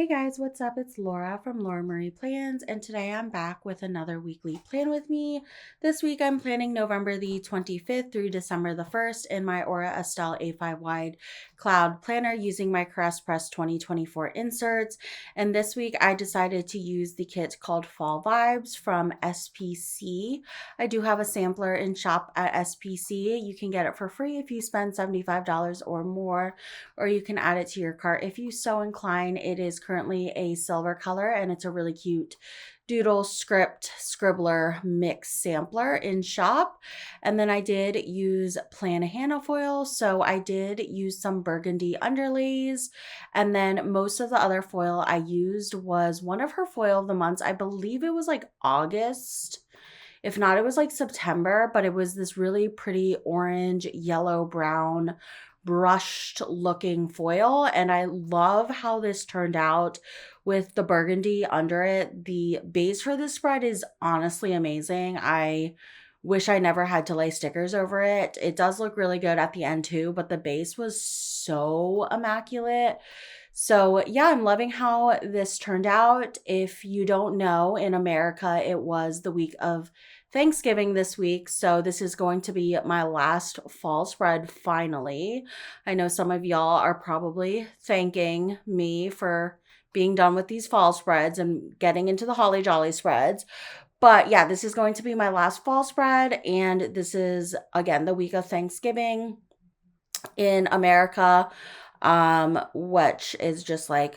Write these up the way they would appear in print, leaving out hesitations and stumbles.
Hey guys, what's up? It's Laura from Laura Marie Plans, and today I'm back with another weekly plan with me. This week I'm planning November the 25th through December the 1st in my Aura Estelle A5 Wide Cloud Planner using my Crest Press 2024 inserts. And this week I decided to use the kit called Fall Vibes from SPC. I do have a sampler in shop at SPC. You can get it for free if you spend $75 or more, or you can add it to your cart if you so incline. It is currently a silver color and it's a really cute doodle script scribbler mix sampler in shop. And then I did use Plannahannah foil, so I did use some burgundy underlays, and then most of the other foil I used was one of her foil of the months. I believe it was like August. If not, it was like September, but it was this really pretty orange, yellow, brown, brushed looking foil. And I love how this turned out with the burgundy under it. The base for this spread is honestly amazing. I wish I never had to lay stickers over it. It does look really good at the end too, but the base was so immaculate. So yeah, I'm loving how this turned out. If you don't know, in America, it was the week of Thanksgiving this week. So this is going to be my last fall spread finally. I know some of y'all are probably thanking me for being done with these fall spreads and getting into the Holly Jolly spreads. But yeah, this is going to be my last fall spread. And this is, again, the week of Thanksgiving in America, which is just like,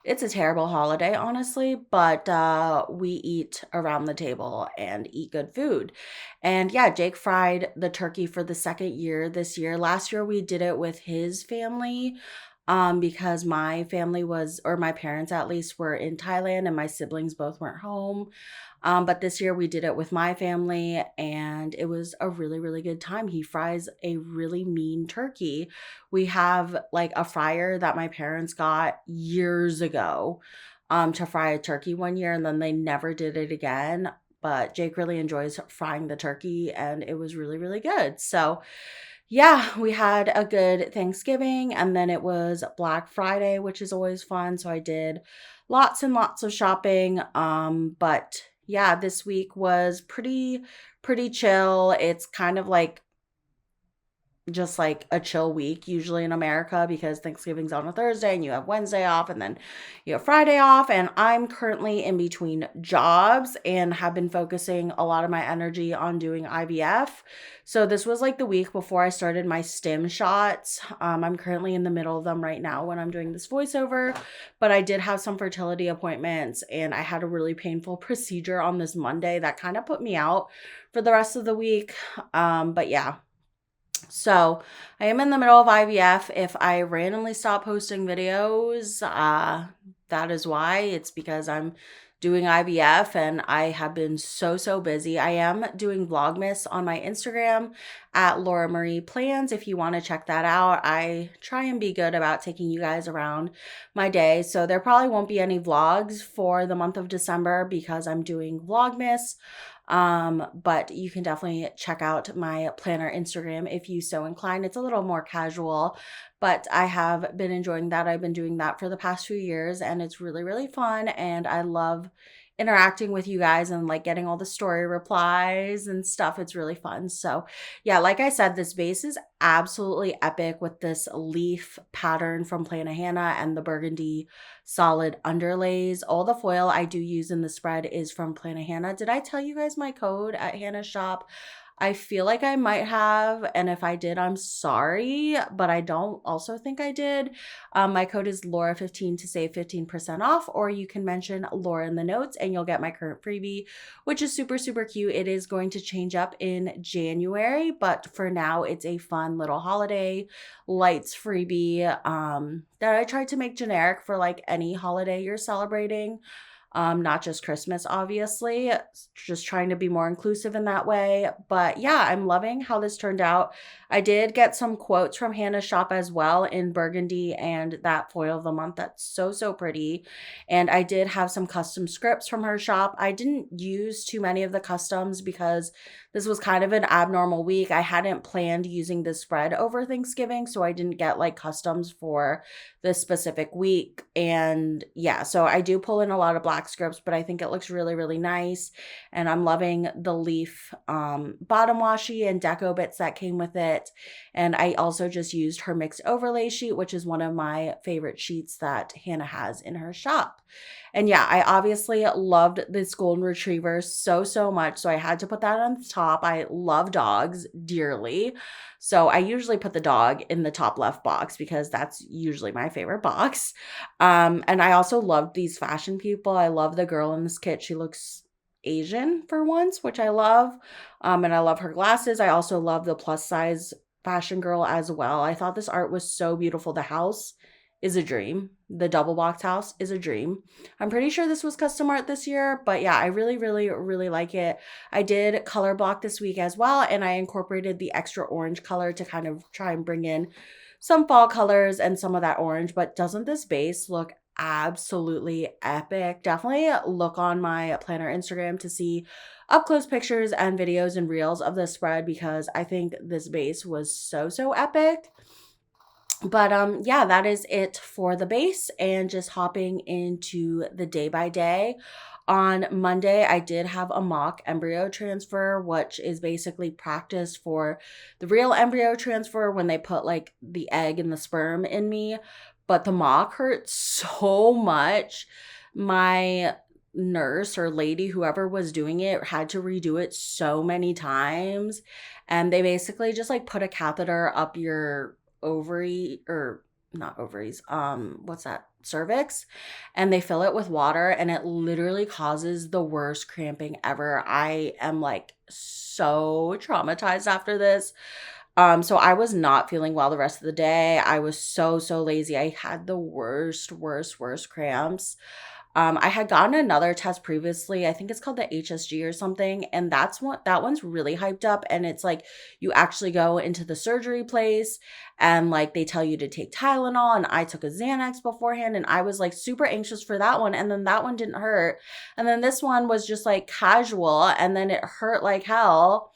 it's a terrible holiday, honestly, but we eat around the table and eat good food. And yeah, Jake fried the turkey for the second year this year. Last year we did it with his family, because my family was, or my parents at least, were in Thailand and my siblings both weren't home. But this year we did it with my family and it was a really, really good time. He fries a really mean turkey. We have like a fryer that my parents got years ago to fry a turkey one year, and then they never did it again. But Jake really enjoys frying the turkey and it was really, really good. So yeah, we had a good Thanksgiving, and then it was Black Friday, which is always fun. So I did lots and lots of shopping. But yeah, this week was pretty chill. It's kind of like just like a chill week usually in America because Thanksgiving's on a Thursday and you have Wednesday off and then you have Friday off. And I'm currently in between jobs and have been focusing a lot of my energy on doing IVF. So this was like the week before I started my stim shots. I'm currently in the middle of them right now when I'm doing this voiceover, but I did have some fertility appointments and I had a really painful procedure on this Monday that kind of put me out for the rest of the week. But yeah. So I am in the middle of IVF. If I randomly stop posting videos, that is why. It's because I'm doing IVF and I have been so busy. I am doing Vlogmas on my Instagram at Laura Marie Plans. If you want to check that out, I try and be good about taking you guys around my day. So there probably won't be any vlogs for the month of December because I'm doing Vlogmas. But you can definitely check out my planner Instagram if you so inclined. It's a little more casual, but I have been enjoying that. I've been doing that for the past few years and it's really, really fun. And I love interacting with you guys and like getting all the story replies and stuff. It's really fun. So yeah, like I said, this base is absolutely epic with this leaf pattern from Plannahannah and the burgundy solid underlays. All the foil I do use in the spread is from Plannahannah. Did I tell you guys my code at Hannah's shop? I feel like I might have, and if I did, I'm sorry, but I don't also think I did. My code is Laura15 to save 15% off, or you can mention Laura in the notes and you'll get my current freebie, which is super cute. It is going to change up in January, but for now, it's a fun little holiday lights freebie that I tried to make generic for like any holiday you're celebrating. not just Christmas, obviously, just trying to be more inclusive in that way. But yeah, I'm loving how this turned out. I did get some quotes from Hannah's shop as well in burgundy and that foil of the month. That's so, so pretty. And I did have some custom scripts from her shop. I didn't use too many of the customs because this was kind of an abnormal week. I hadn't planned using this spread over Thanksgiving, so I didn't get like customs for this specific week. And yeah, so I do pull in a lot of black scripts, but I think it looks really, really nice. And I'm loving the leaf bottom washi and deco bits that came with it. And I also just used her mixed overlay sheet, which is one of my favorite sheets that Hannah has in her shop. And yeah, I obviously loved this golden retriever so, so much. So I had to put that on the top. I love dogs dearly. So I usually put the dog in the top left box because that's usually my favorite box. And I also loved these fashion people. I love the girl in this kit. She looks Asian for once, which I love. And I love her glasses. I also love the plus size fashion girl as well. I thought this art was so beautiful. The house is a dream. The double box house is a dream. I'm pretty sure this was custom art this year, but yeah, I really, really, really like it. I did color block this week as well, and I incorporated the extra orange color to kind of try and bring in some fall colors and some of that orange. But doesn't this base look absolutely epic? Definitely look on my planner Instagram to see up close pictures and videos and reels of this spread because I think this base was so, so epic. But yeah, that is it for the base and just hopping into the day by day. On Monday, I did have a mock embryo transfer, which is basically practice for the real embryo transfer when they put like the egg and the sperm in me. But the mock hurt so much. My nurse or lady, whoever was doing it, had to redo it so many times. And they basically just like put a catheter up your ovary or not ovaries, what's that? Cervix, and they fill it with water and it literally causes the worst cramping ever. I am like so traumatized after this. So I was not feeling well the rest of the day. I was so, so lazy. I had the worst cramps. I had gotten another test previously. I think it's called the HSG or something. And that one's really hyped up. And it's like you actually go into the surgery place and like they tell you to take Tylenol. And I took a Xanax beforehand and I was like super anxious for that one. And then that one didn't hurt. And then this one was just like casual and then it hurt like hell.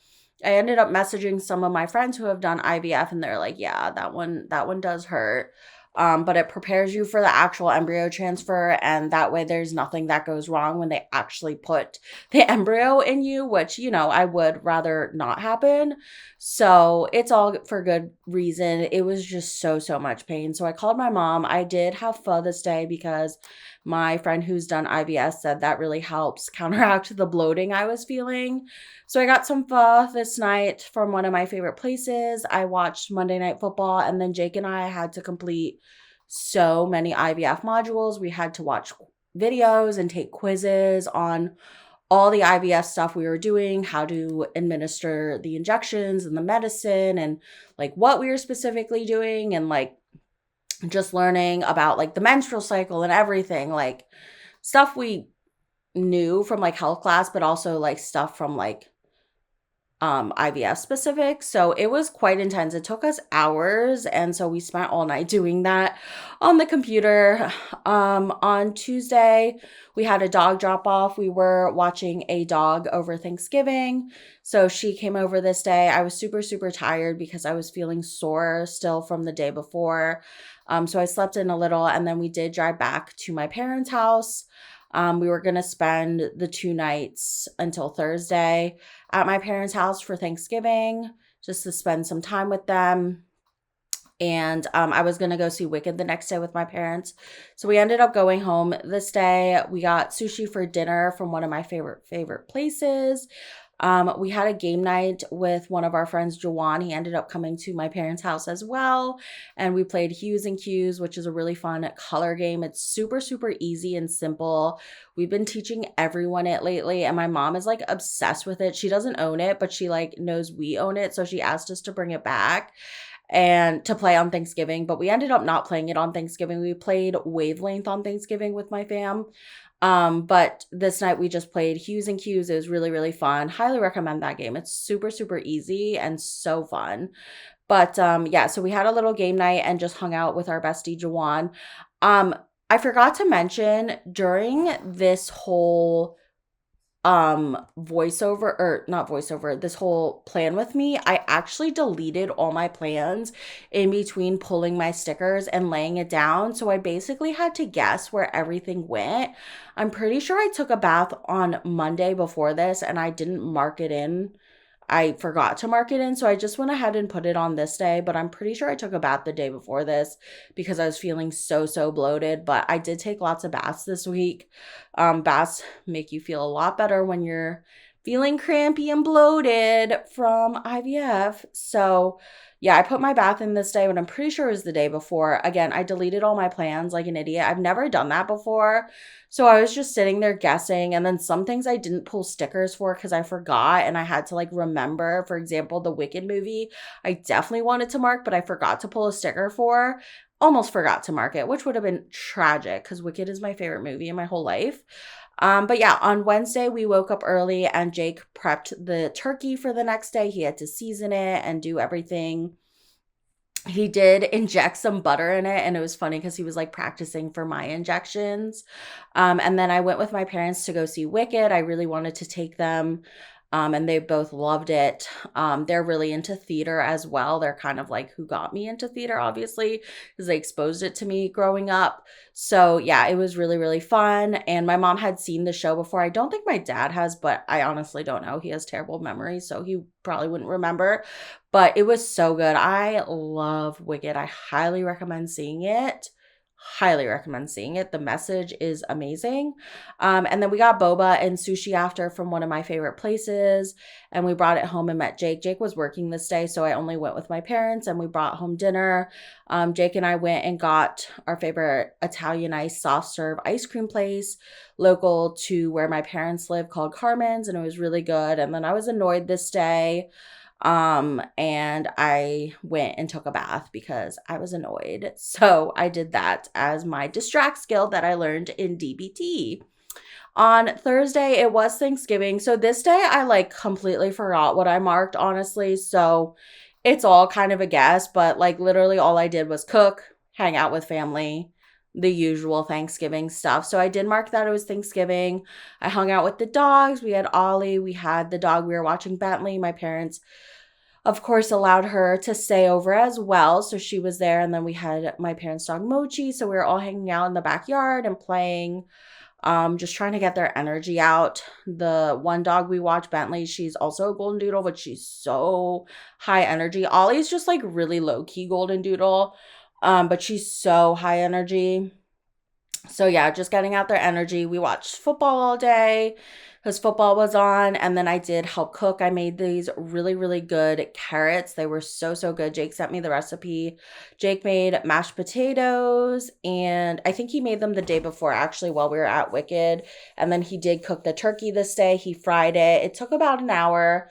I ended up messaging some of my friends who have done IVF and they're like, yeah, that one does hurt. But it prepares you for the actual embryo transfer, and that way there's nothing that goes wrong when they actually put the embryo in you, which, you know, I would rather not happen. So it's all for good reason. It was just so, so much pain. So I called my mom. I did have pho this day because my friend who's done IBS said that really helps counteract the bloating I was feeling. So I got some pho this night from one of my favorite places. I watched Monday Night Football, and then Jake and I had to complete so many IVF modules. We had to watch videos and take quizzes on all the IVF stuff we were doing, how to administer the injections and the medicine, and like what we were specifically doing, and like just learning about like the menstrual cycle and everything, like stuff we knew from like health class, but also like stuff from like IVF specific. So it was quite intense. It took us hours. And so we spent all night doing that on the computer. On Tuesday, we had a dog drop off. We were watching a dog over Thanksgiving. So she came over this day. I was super, super tired because I was feeling sore still from the day before. So I slept in a little and then we did drive back to my parents' house. We were going to spend the 2 nights until Thursday at my parents' house for Thanksgiving, just to spend some time with them. And I was going to go see Wicked the next day with my parents. So we ended up going home this day. We got sushi for dinner from one of my favorite places. We had a game night with one of our friends, Jawan. He ended up coming to my parents' house as well. And we played Hues and Cues, which is a really fun color game. It's super, super easy and simple. We've been teaching everyone it lately. And my mom is like obsessed with it. She doesn't own it, but she like knows we own it. So she asked us to bring it back. and to play on Thanksgiving, but we ended up not playing it on Thanksgiving. We played Wavelength on Thanksgiving with my fam. But this night we just played Hues and Cues. It was really, really fun. Highly recommend that game. It's super, super easy and so fun. But yeah, so we had a little game night and just hung out with our bestie Jawan. I forgot to mention during this whole voiceover, or not voiceover, this whole plan with me, I actually deleted all my plans in between pulling my stickers and laying it down. So I basically had to guess where everything went. I'm pretty sure I took a bath on Monday before this and I didn't mark it in. I forgot to mark it in, so I just went ahead and put it on this day, but I'm pretty sure I took a bath the day before this because I was feeling so bloated, but I did take lots of baths this week. Baths make you feel a lot better when you're feeling crampy and bloated from IVF. So yeah, I put my bath in this day, but I'm pretty sure it was the day before. Again, I deleted all my plans like an idiot. I've never done that before. So I was just sitting there guessing, and then some things I didn't pull stickers for because I forgot and I had to like remember. For example, the Wicked movie, I definitely wanted to mark, but I forgot to pull a sticker for. Almost forgot to mark it, which would have been tragic because Wicked is my favorite movie in my whole life. But yeah, on Wednesday we woke up early and Jake prepped the turkey for the next day. He had to season it and do everything. He did inject some butter in it, and it was funny because he was like practicing for my injections. And then I went with my parents to go see Wicked. I really wanted to take them, and they both loved it. They're really into theater as well. They're kind of like who got me into theater, obviously, because they exposed it to me growing up. So yeah, it was really, really fun. And my mom had seen the show before. I don't think my dad has, but I honestly don't know. He has terrible memory, so he probably wouldn't remember. But it was so good. I love Wicked. I highly recommend seeing it. Highly recommend seeing it. The message is amazing. And then we got boba and sushi after from one of my favorite places, and we brought it home and met Jake. Jake was working this day, so I only went with my parents, and we brought home dinner. Jake and I went and got our favorite Italian ice soft serve ice cream place local to where my parents live called Carmen's, and it was really good. And then I was annoyed this day. And I went and took a bath because I was annoyed. So I did that as my distract skill that I learned in DBT. On Thursday, it was Thanksgiving. So this day I like completely forgot what I marked, honestly. So it's all kind of a guess, but like literally all I did was cook, hang out with family, the usual Thanksgiving stuff. So I did mark that it was Thanksgiving. I hung out with the dogs. We had Ollie. We had the dog. We were watching Bentley. My parents, of course, allowed her to stay over as well. So she was there. And then we had my parents' dog Mochi. So we were all hanging out in the backyard and playing, just trying to get their energy out. The one dog we watched, Bentley, she's also a golden doodle, but she's so high energy. Ollie's just like really low key golden doodle, but she's so high energy. So yeah, just getting out their energy. We watched football all day because football was on, and then I did help cook. I made these really, really good carrots. They were so good. Jake sent me the recipe. Jake made mashed potatoes, and I think he made them the day before, actually, while we were at Wicked. And then he did cook the turkey this day. He fried it. It took about an hour.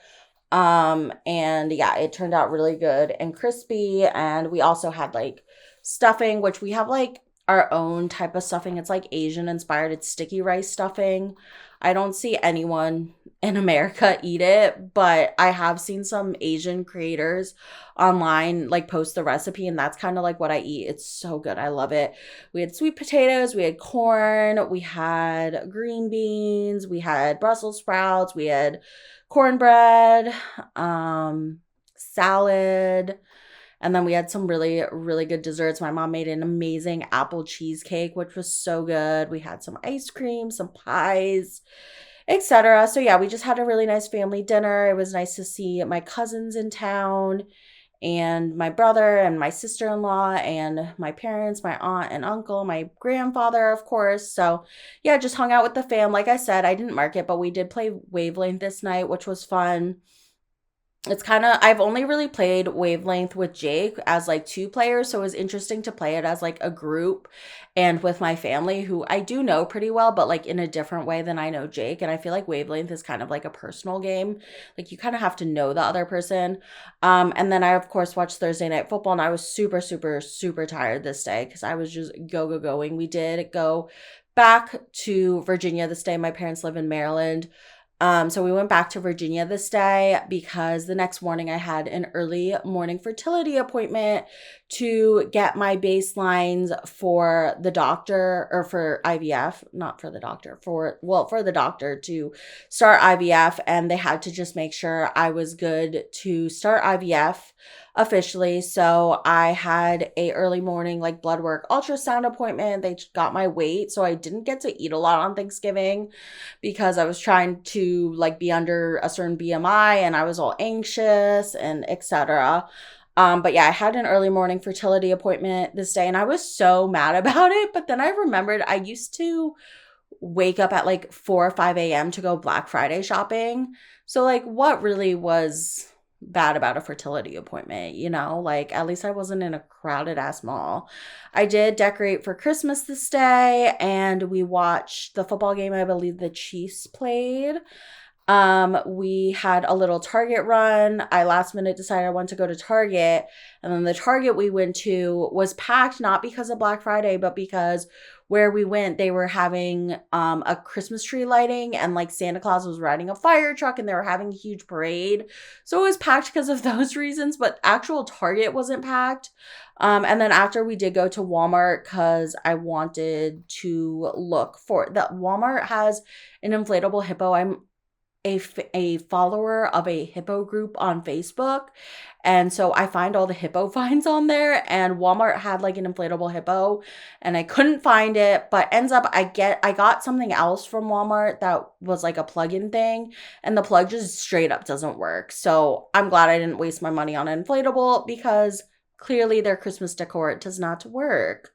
And yeah, it turned out really good and crispy. And we also had like stuffing, which we have like our own type of stuffing. It's like Asian inspired. It's sticky rice stuffing. I don't see anyone in America eat it, but I have seen some Asian creators online like post the recipe, and that's kind of like what I eat. It's so good. I love it. We had sweet potatoes, we had corn, we had green beans, we had Brussels sprouts, we had cornbread, salad, and then we had some really, really good desserts. My mom made an amazing apple cheesecake, which was so good. We had some ice cream, some pies, etc. So yeah, we just had a really nice family dinner. It was nice to see my cousins in town and my brother and my sister-in-law and my parents, my aunt and uncle, my grandfather, of course. So yeah, just hung out with the fam. Like I said, I didn't mark it, but we did play Wavelength this night, which was fun. it's kind of, I've only really played Wavelength with Jake as like two players, so it was interesting to play it as like a group and with my family who I do know pretty well, but like in a different way than I know Jake. And I feel like Wavelength is kind of like a personal game. Like you kind of have to know the other person. And then I of course watched Thursday Night Football, and I was super, super, super tired this day because I was just going. We did go back to Virginia this day. My parents live in Maryland. So we went back to Virginia this day because the next morning I had an early morning fertility appointment to get my baselines for the doctor, or for IVF, not for the doctor, for the doctor to start IVF. And they had to just make sure I was good to start IVF officially. So I had a early morning like blood work ultrasound appointment. They got my weight, so I didn't get to eat a lot on Thanksgiving because I was trying to like be under a certain BMI and I was all anxious and etc. But yeah, I had an early morning fertility appointment this day and I was so mad about it. But then I remembered I used to wake up at like 4 or 5 a.m. to go Black Friday shopping. So like what really was bad about a fertility appointment, you know? Like at least I wasn't in a crowded ass mall. I did decorate for Christmas this day and we watched the football game. I believe the Chiefs played. We had a little Target run. I last minute decided I wanted to go to Target, and then the Target we went to was packed, not because of Black Friday, but because where we went, they were having a Christmas tree lighting, and like Santa Claus was riding a fire truck and they were having a huge parade. So it was packed because of those reasons, but actual Target wasn't packed. And then after we did go to Walmart because I wanted to look for that. Walmart has an inflatable hippo. I'm a follower of a hippo group on Facebook. And so I find all the hippo finds on there, and Walmart had like an inflatable hippo and I couldn't find it, but ends up I got something else from Walmart that was like a plug-in thing, and the plug just straight up doesn't work. So I'm glad I didn't waste my money on an inflatable because clearly their Christmas decor does not work.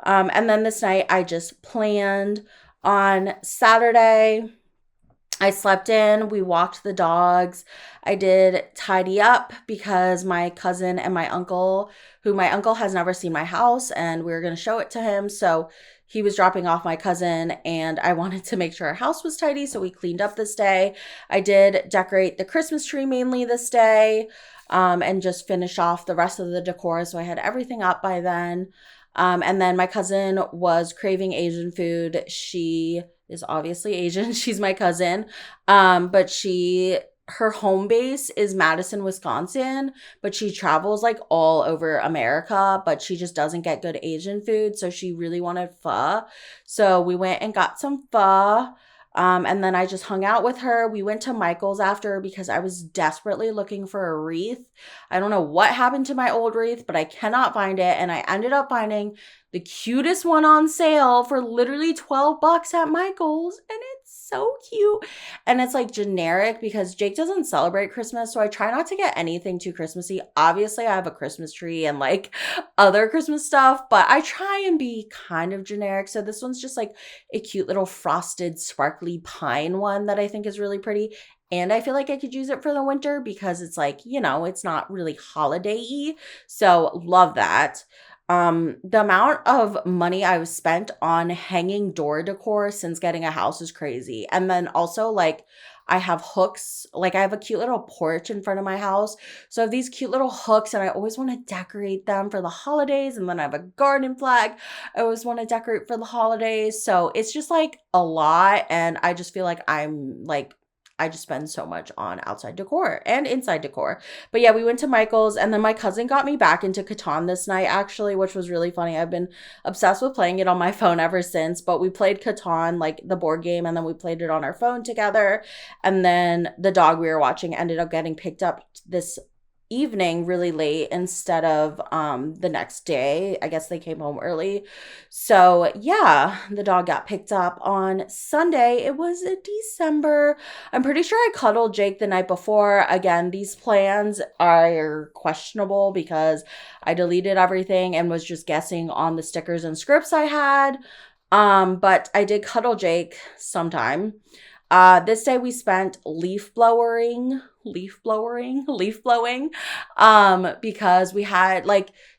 And then this night I just planned on Saturday. I slept in, we walked the dogs. I did tidy up because my cousin and my uncle, who my uncle has never seen my house, and we were going to show it to him. So he was dropping off my cousin and I wanted to make sure our house was tidy. So we cleaned up this day. I did decorate the Christmas tree mainly this day, and just finish off the rest of the decor. So I had everything up by then. And then my cousin was craving Asian food. She is obviously Asian. She's my cousin. But her home base is Madison, Wisconsin, but she travels like all over America, but she just doesn't get good Asian food. So she really wanted pho. So we went and got some pho. And then I just hung out with her. We went to Michael's after because I was desperately looking for a wreath. I don't know what happened to my old wreath, but I cannot find it. And I ended up finding the cutest one on sale for literally $12 at Michael's. And it's so cute. And it's like generic because Jake doesn't celebrate Christmas. So I try not to get anything too Christmassy. Obviously, I have a Christmas tree and like other Christmas stuff, but I try and be kind of generic. So this one's just like a cute little frosted sparkly pine one that I think is really pretty. And I feel like I could use it for the winter because it's like, you know, it's not really holiday-y. So love that. The amount of money I've spent on hanging door decor since getting a house is crazy. And then also like I have hooks, like I have a cute little porch in front of my house. So I have these cute little hooks and I always want to decorate them for the holidays. And then I have a garden flag I always want to decorate for the holidays. So it's just like a lot. And I just feel like I just spend so much on outside decor and inside decor. But yeah, we went to Michael's, and then my cousin got me back into Catan this night, actually, which was really funny. I've been obsessed with playing it on my phone ever since, but we played Catan, like the board game, and then we played it on our phone together. And then the dog we were watching ended up getting picked up this evening really late instead of the next day. I guess they came home early. So yeah, the dog got picked up on Sunday. It was in December. I'm pretty sure I cuddled Jake the night before. Again, these plans are questionable because I deleted everything and was just guessing on the stickers and scripts I had. But I did cuddle Jake sometime. This day we spent leaf blowing leaf blowing, because we had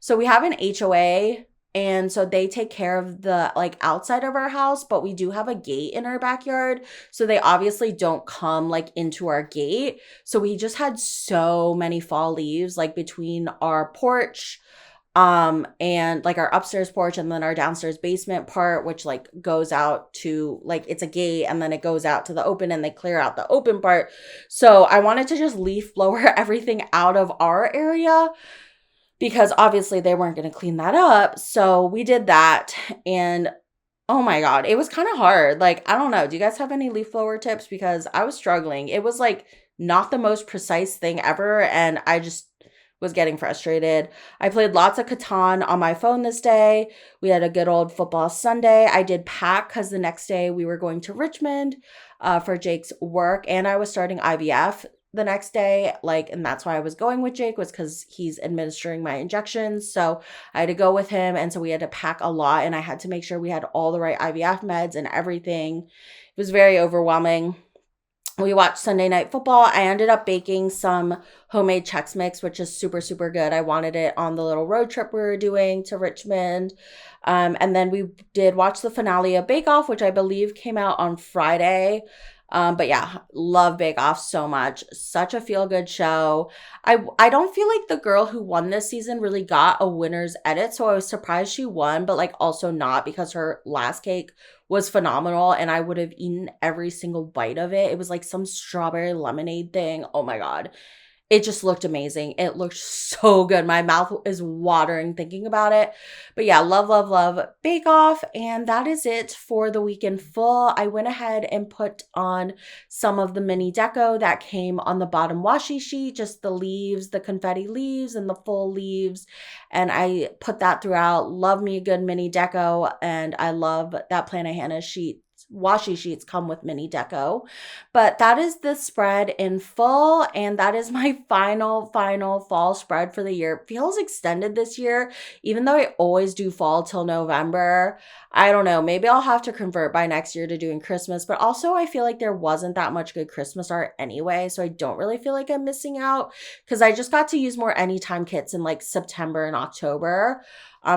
so we have an HOA, and so they take care of the like outside of our house, but we do have a gate in our backyard. So they obviously don't come like into our gate. So we just had so many fall leaves like between our porch and like our upstairs porch and then our downstairs basement part, which like goes out to like it's a gate and then it goes out to the open and they clear out the open part. So I wanted to just leaf blower everything out of our area because obviously they weren't going to clean that up. So we did that, and oh my God, it was kind of hard. Like, I don't know. Do you guys have any leaf blower tips? Because I was struggling. It was like not the most precise thing ever, and I just was getting frustrated. I played lots of Catan on my phone this day. We had a good old football Sunday. I did pack because the next day we were going to Richmond for Jake's work, and I was starting IVF the next day, and that's why I was going with Jake, was because he's administering my injections. So I had to go with him, and so we had to pack a lot, and I had to make sure we had all the right IVF meds and everything. It was very overwhelming. We watched Sunday Night Football. I ended up baking some homemade Chex Mix, which is super, super good. I wanted it on the little road trip we were doing to Richmond. And then we did watch the finale of Bake Off, which I believe came out on Friday. But yeah, love Bake Off so much. Such a feel-good show. I don't feel like the girl who won this season really got a winner's edit, so I was surprised she won, but like also not, because her last cake was phenomenal and I would have eaten every single bite of it. It was like some strawberry lemonade thing. Oh my God. It just looked amazing. It looked so good. My mouth is watering thinking about it. But yeah, love, love, love Bake Off. And that is it for the weekend full. I went ahead and put on some of the mini deco that came on the bottom washi sheet, just the leaves, the confetti leaves and the full leaves. And I put that throughout. Love me a good mini deco. And I love that Plannahannah sheet. Washi sheets come with mini deco. But that is the spread in full, and that is my final fall spread for the year. It feels extended this year, even though I always do fall till November. I don't know, maybe I'll have to convert by next year to doing Christmas, but also I feel like there wasn't that much good Christmas art anyway, so I don't really feel like I'm missing out because I just got to use more anytime kits in like September and October.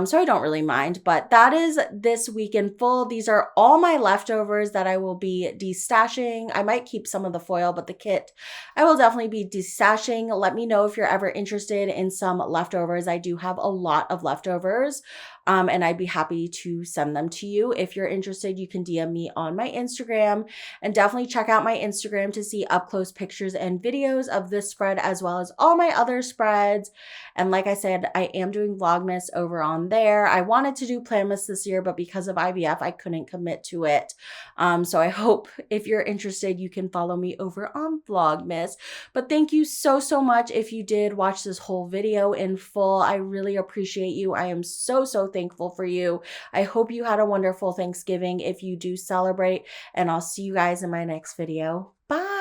So I don't really mind, but that is this weekend full. These are all my leftovers that I will be destashing. I might keep some of the foil, but the kit I will definitely be destashing. Let me know if you're ever interested in some leftovers. I do have a lot of leftovers. And I'd be happy to send them to you. If you're interested, you can DM me on my Instagram, and definitely check out my Instagram to see up close pictures and videos of this spread as well as all my other spreads. And like I said, I am doing Vlogmas over on there. I wanted to do Planmas this year, but because of IVF, I couldn't commit to it. So I hope if you're interested, you can follow me over on Vlogmas. But thank you so, so much if you did watch this whole video in full. I really appreciate you. I am so, so thankful for you. I hope you had a wonderful Thanksgiving if you do celebrate, and I'll see you guys in my next video. Bye.